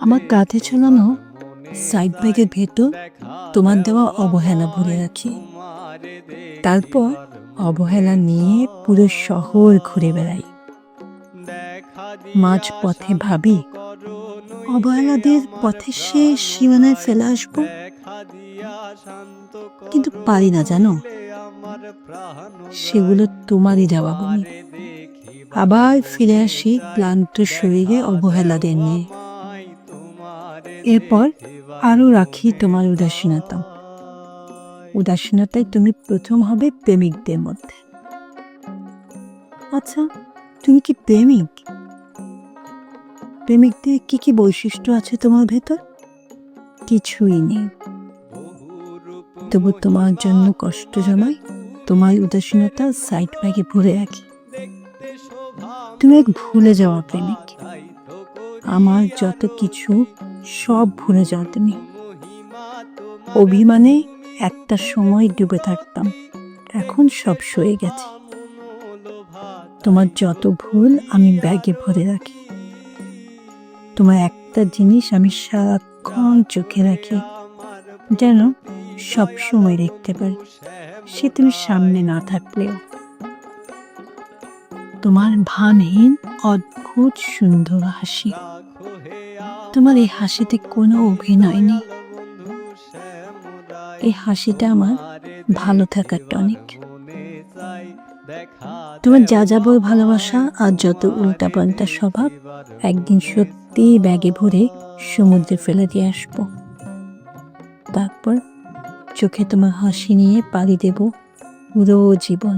আমার কাঁধে ঝোলানো সাইড ব্যাগের ভেতর তোমার দেওয়া অবহেলা ভরে রাখি। তারপর অবহেলা নিয়ে পুরো শহর ঘুরে বেড়াই। মাঝ পথে ভাবি অবহেলাদের পথে শেষ সীমানায় ফেলে আসবো, কিন্তু পারি না জানো। সেগুলো তোমারই দেওয়া বমি। আবার ফিরে আসি ক্লান্ত শরীরে অবহেলাদের নিয়ে। এরপর আরো রাখি তোমার উদাসীনতা। উদাসীনতায় তুমি প্রথম হবে প্রেমিকদের মধ্যে। আচ্ছা, তুমি কি প্রেমিক? প্রেমিকদের কি কি বৈশিষ্ট্য আছে তোমার ভেতর? কিছুই নেই, তবু তোমার জন্য কষ্ট জমাই, তোমার উদাসীনতা সাইড ব্যাগে ভরে রাখি। তুমি এক ভুলে যাওয়া প্রেমিক। আমার যত কিছু সব ভুলে যাও তুমি। অভিমানে একটা সময় ডুবে থাকতাম, এখন সব সয়ে গেছে। তোমার যত ভুল আমি ব্যাগে ভরে রাখি। তোমার একটা জিনিস আমি সারাক্ষণ চোখে রাখি, যেন সব সময় দেখতে পারি, সে তুমি সামনে না থাকলেও। তোমার ভানহীন অদ্ভুত সুন্দর হাসি। তোমার এই হাসিতে কোনো অভিনয় নেই। এই হাসিটা আমার ভালো থাকার টনিক। তোমার যাযাবর ভালোবাসা আর যত উল্টাপাল্টা স্বভাব একদিন সত্যি ব্যাগে ভরে সমুদ্রে ফেলে দিয়ে আসবো। তারপর চোখে তোমার হাসি নিয়ে পাড়ি দেব পুরো জীবন।